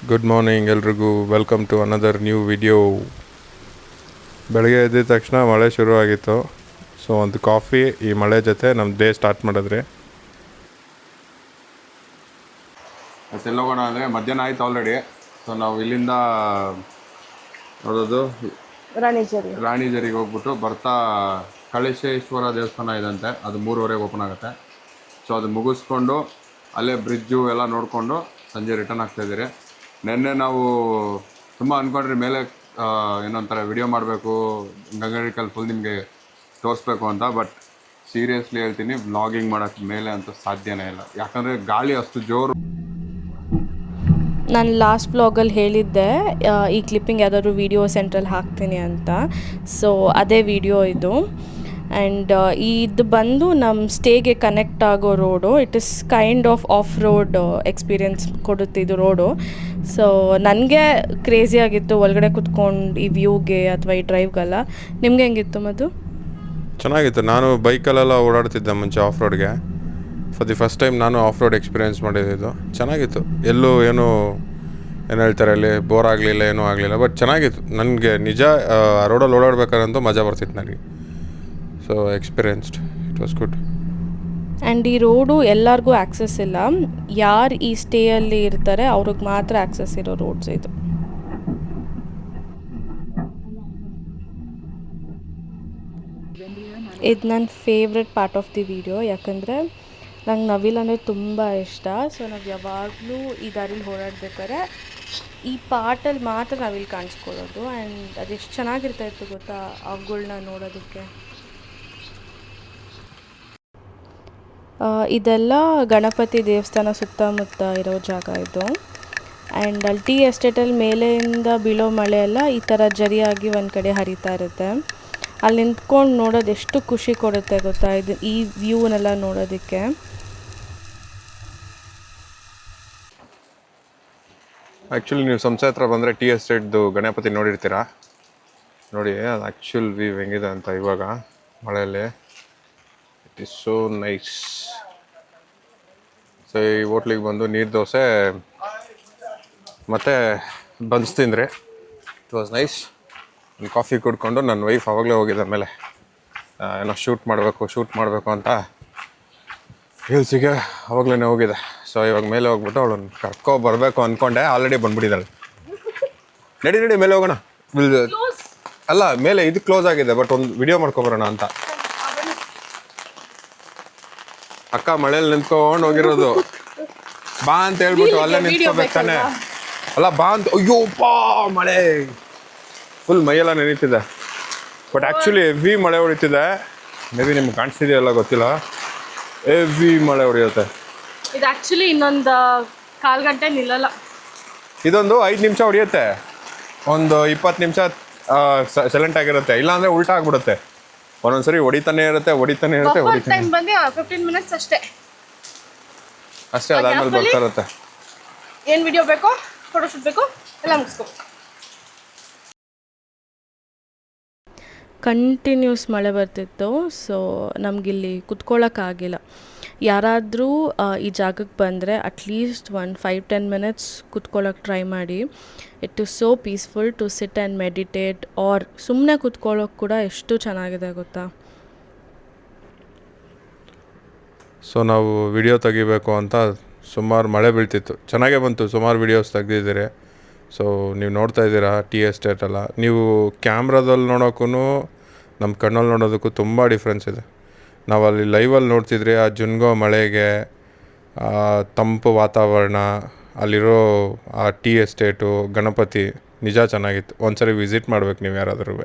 Good morning ಎಲ್ರಿಗೂ. Welcome to another new video. ಬೆಳಗ್ಗೆ ಎದ್ದ ತಕ್ಷಣ ಮಳೆ ಶುರುವಾಗಿತ್ತು. ಸೊ ಒಂದು ಕಾಫಿ ಈ ಮಳೆ ಜೊತೆ ನಮ್ಮ ಡೇ ಸ್ಟಾರ್ಟ್ ಮಾಡಿದ್ರಿ. ಎಲ್ಲೋಗೋಣ ಅಂದರೆ ಮಧ್ಯಾಹ್ನ ಆಯ್ತು ಆಲ್ರೆಡಿ. ಸೊ ನಾವು ಇಲ್ಲಿಂದ ನೋಡೋದು ರಾಣಿಜರಿಗೆ ಹೋಗ್ಬಿಟ್ಟು ಬರ್ತಾ ಕಳಶೇಶ್ವರ ದೇವಸ್ಥಾನ ಇದಂತೆ, ಅದು 3:30 ಓಪನ್ ಆಗುತ್ತೆ. ಸೊ ಅದು ಮುಗಿಸ್ಕೊಂಡು ಅಲ್ಲೇ ಬ್ರಿಡ್ಜು ಎಲ್ಲ ನೋಡಿಕೊಂಡು ಸಂಜೆ ರಿಟರ್ನ್ ಆಗ್ತಾಯಿದ್ದೀರಿ. ನಿನ್ನೆ ನಾವು ತುಂಬ ಅಂದ್ಕೊಂಡ್ರಿ ಮೇಲೆ ಏನೊಂಥರ ವಿಡಿಯೋ ಮಾಡಬೇಕು, ಗಂಗರಿಕಲ್ ಫುಲ್ ನಿಮಗೆ ತೋರಿಸ್ಬೇಕು ಅಂತ. ಬಟ್ ಸೀರಿಯಸ್ಲಿ ಹೇಳ್ತೀನಿ, ವ್ಲಾಗಿಂಗ್ ಮಾಡೋಕ್ಕೆ ಮೇಲೆ ಅಂತೂ ಸಾಧ್ಯನೇ ಇಲ್ಲ. ಯಾಕಂದರೆ ಗಾಳಿ ಅಷ್ಟು ಜೋರು. ನಾನು ಲಾಸ್ಟ್ ಬ್ಲಾಗಲ್ಲಿ ಹೇಳಿದ್ದೆ ಈ ಕ್ಲಿಪ್ಪಿಂಗ್ ಯಾವುದಾದ್ರು ವೀಡಿಯೋ ಸೆಂಟ್ರಲ್ಲಿ ಹಾಕ್ತೀನಿ ಅಂತ. ಸೊ ಅದೇ ವಿಡಿಯೋ ಇದು. ಆ್ಯಂಡ್ ಇದು ಬಂದು ನಮ್ಮ ಸ್ಟೇಗೆ ಕನೆಕ್ಟ್ ಆಗೋ road. It is kind of road experience ಕೊಡುತ್ತೆ ಇದು ರೋಡು. ಸೊ ನನಗೆ ಕ್ರೇಜಿ ಆಗಿತ್ತು ಒಳಗಡೆ ಕುತ್ಕೊಂಡು ಈ ವ್ಯೂಗೆ ಅಥವಾ ಈ ಡ್ರೈವ್ಗೆಲ್ಲ. ನಿಮ್ಗೆ ಹೆಂಗಿತ್ತು ಮಧು? ಚೆನ್ನಾಗಿತ್ತು. ನಾನು ಬೈಕಲ್ಲೆಲ್ಲ ಓಡಾಡ್ತಿದ್ದೆ ಮುಂಚೆ ಆಫ್ ರೋಡ್ಗೆ. ಫಾರ್ ದಿ ಫಸ್ಟ್ ಟೈಮ್ ನಾನು ಆಫ್ ರೋಡ್ ಎಕ್ಸ್ಪೀರಿಯೆನ್ಸ್ ಮಾಡಿದ್ದು. ಚೆನ್ನಾಗಿತ್ತು. ಎಲ್ಲೂ ಏನು ಹೇಳ್ತಾರೆ ಅಲ್ಲಿ ಬೋರ್ ಆಗಲಿಲ್ಲ, ಏನೂ ಆಗಲಿಲ್ಲ. ಬಟ್ ಚೆನ್ನಾಗಿತ್ತು. ನನಗೆ ನಿಜ ಆ ರೋಡಲ್ಲಿ ಓಡಾಡ್ಬೇಕಾದ್ರಂತೂ ಮಜಾ ಬರ್ತಿತ್ತು ನನಗೆ. So experienced, it was good. And ಈ ರೋಡು ಎಲ್ಲರಿಗೂ ಆ್ಯಕ್ಸಸ್ ಇಲ್ಲ. ಯಾರು ಈ ಸ್ಟೇಯಲ್ಲಿ ಇರ್ತಾರೆ ಅವ್ರಿಗೆ ಮಾತ್ರ ಆ್ಯಕ್ಸಸ್ ಇರೋ ರೋಡ್ಸ್ ಇದು. ಇದು ನನ್ನ favourite part of the video. ಯಾಕಂದರೆ ನಂಗೆ ನವಿಲ್ ಅಂದರೆ ತುಂಬ ಇಷ್ಟ. ಸೊ ನಾವು ಯಾವಾಗಲೂ ಈ ದಾರಿಲಿ ಓಡಾಡ್ಬೇಕಾದ್ರೆ ಈ ಪಾರ್ಟಲ್ಲಿ ಮಾತ್ರ ನವಿಲ್ ಕಾಣಿಸ್ಕೊಳ್ಳೋದು. ಆ್ಯಂಡ್ ಅದೆಷ್ಟು ಚೆನ್ನಾಗಿರ್ತಾಯಿತ್ತು ಗೊತ್ತಾ ಅವುಗಳ್ನ ನೋಡೋದಕ್ಕೆ. ಇದೆಲ್ಲ ಗಣಪತಿ ದೇವಸ್ಥಾನ ಸುತ್ತಮುತ್ತ ಇರೋ ಜಾಗ ಇದು. ಆ್ಯಂಡ್ ಅಲ್ಲಿ ಟೀ ಎಸ್ಟೇಟಲ್ಲಿ ಮೇಲೆಯಿಂದ ಬೀಳೋ ಮಳೆ ಎಲ್ಲ ಈ ಥರ ಜರಿಯಾಗಿ ಒಂದು ಕಡೆ ಹರಿತಾ ಇರುತ್ತೆ. ಅಲ್ಲಿ ನಿಂತ್ಕೊಂಡು ನೋಡೋದು ಎಷ್ಟು ಖುಷಿ ಕೊಡುತ್ತೆ ಗೊತ್ತಾ ಇದು, ಈ ವ್ಯೂನೆಲ್ಲ ನೋಡೋದಕ್ಕೆ. ಆ್ಯಕ್ಚುಲಿ ನೀವು ಸಂಸೆ ಹತ್ರ ಬಂದರೆ ಟೀ ಎಸ್ಟೇಟ್ದು ಗಣಪತಿ ನೋಡಿರ್ತೀರಾ. ನೋಡಿ ಅದು ಆ್ಯಕ್ಚುಲ್ ವ್ಯೂ ಹೆಂಗಿದೆ ಅಂತ ಇವಾಗ ಮಳೆಯಲ್ಲಿ. It is so nice. So ಈ ಹೋಟ್ಲಿಗೆ ಬಂದು ನೀರು ದೋಸೆ ಮತ್ತು ಬನ್ಸ್ ತಿಂದರೆ ಇಟ್ ವಾಸ್ ನೈಸ್. ಒಂದು ಕಾಫಿ ಕುಡ್ಕೊಂಡು ನನ್ನ ವೈಫ್ ಆವಾಗಲೇ ಹೋಗಿದೆ ಮೇಲೆ ಏನೋ ಶೂಟ್ ಮಾಡಬೇಕು ಅಂತ ಹಿಲ್ಸಿಗೆ ಆವಾಗಲೇ ಹೋಗಿದೆ. ಸೊ ಇವಾಗ ಮೇಲೆ ಹೋಗ್ಬಿಟ್ಟು ಅವಳನ್ನು ಬರಬೇಕು ಅಂದ್ಕೊಂಡೆ, ಆಲ್ರೆಡಿ ಬಂದ್ಬಿಟ್ಟಿದ್ದಾಳೆ. ನಡಿ ಮೇಲೆ ಹೋಗೋಣ. ಅಲ್ಲ ಮೇಲೆ ಇದು ಕ್ಲೋಸ್ ಆಗಿದೆ, ಬಟ್ ಒಂದು ವಿಡಿಯೋ ಮಾಡ್ಕೊಬರೋಣ ಅಂತ. ಅಕ್ಕ ಮಳೇಲಿ ನಿಂತ್ಕೊಂಡು ಹೋಗಿರೋದು. ಬಾ ಅಂತ ಹೇಳ್ಬಿಟ್ಟು ಅಲ್ಲೇ ನಿಂತ್ಕೋಬೇಕು ತಾನೆ. ಅಲ್ಲ ಬಾ ಅಂತ, ಅಯ್ಯೋಪ್ಪಾ ಮಳೆ ಫುಲ್ ಮೈಯೆಲ್ಲ ನೆನೀತಿದೆ. ಬಟ್ ಆ್ಯಕ್ಚುಲಿ ಹೆವಿ ಮಳೆ ಹೊಡಿತಿದೆ. ಮೇ ಬಿ ನಿಮ್ಗೆ ಕಾಣಿಸ್ತಿದೆಯಲ್ಲ ಗೊತ್ತಿಲ್ಲ, ಹೆವಿ ಮಳೆ ಹೊಡೆಯುತ್ತೆ. ಇದು ಆ್ಯಕ್ಚುಲಿ ಇನ್ನೊಂದು 1/4 ಗಂಟೆ ನಿಲ್ಲಲ್ಲ. ಇದೊಂದು 5 ನಿಮಿಷ ಹೊಡೆಯುತ್ತೆ, ಒಂದು 20 ನಿಮಿಷ ಸೈಲೆಂಟ್ ಆಗಿರುತ್ತೆ. ಇಲ್ಲಾಂದರೆ ಉಲ್ಟಾ ಆಗ್ಬಿಡುತ್ತೆ. ಒಂದೊಂದ್ಸರಿ ಹೊಡಿತಾನೆ ಇರುತ್ತೆ. ಟೈಮ್ ಬಂದು 15 ಮಿನಿಟ್ಸ್ ಅಷ್ಟೇ. ಅದಾದ್ಮೇಲೆ ಬರ್ತಾ ಇರುತ್ತೆ. ಏನು ವಿಡಿಯೋ ಬೇಕೋ, ಫೋಟೋಶೂಟ್ ಬೇಕೋ ಎಲ್ಲ ಮುಗಿಸ್ಕೊ. ಕಂಟಿನ್ಯೂಸ್ ಮಳೆ ಬರ್ತಿತ್ತು. ಸೊ ನಮಗಿಲ್ಲಿ ಕುತ್ಕೊಳ್ಳೋಕ್ಕಾಗಿಲ್ಲ. ಯಾರಾದರೂ ಈ ಜಾಗಕ್ಕೆ ಬಂದರೆ ಅಟ್ಲೀಸ್ಟ್ ಒಂದು 5-10 ಮಿನಿಟ್ಸ್ ಕುತ್ಕೊಳ್ಳೋಕೆ ಟ್ರೈ ಮಾಡಿ. It is so peaceful to sit and meditate. Or ಸುಮ್ಮನೆ ಕುತ್ಕೊಳ್ಳೋಕೆ ಕೂಡ ಎಷ್ಟು ಚೆನ್ನಾಗಿದೆ ಗೊತ್ತಾ. ಸೊ ನಾವು ವಿಡಿಯೋ ತೆಗಿಬೇಕು ಅಂತ ಸುಮಾರು ಮಳೆ ಬೀಳ್ತಿತ್ತು. ಚೆನ್ನಾಗೇ ಬಂತು, ಸುಮಾರು ವೀಡಿಯೋಸ್ ತೆಗ್ದಿದ್ದೀರಿ. ಸೊ ನೀವು ನೋಡ್ತಾ ಇದ್ದೀರಾ ಟೀ ಎಸ್ಟೇಟೆಲ್ಲ. ನೀವು ಕ್ಯಾಮ್ರಾದಲ್ಲಿ ನೋಡೋಕ್ಕೂ ನಮ್ಮ ಕಣ್ಣಲ್ಲಿ ನೋಡೋದಕ್ಕೂ ತುಂಬ ಡಿಫ್ರೆನ್ಸ್ ಇದೆ. ನಾವು ಅಲ್ಲಿ ಲೈವಲ್ಲಿ ನೋಡ್ತಿದ್ರೆ ಆ ಜುನ್ಗೋ ಮಳೆಗೆ, ತಂಪು ವಾತಾವರಣ, ಅಲ್ಲಿರೋ ಆ ಟೀ ಎಸ್ಟೇಟು, ಗಣಪತಿ ನಿಜ ಚೆನ್ನಾಗಿತ್ತು. ಒಂದ್ಸರಿ ವಿಸಿಟ್ ಮಾಡ್ಬೇಕು ನೀವು ಯಾರಾದ್ರೂ.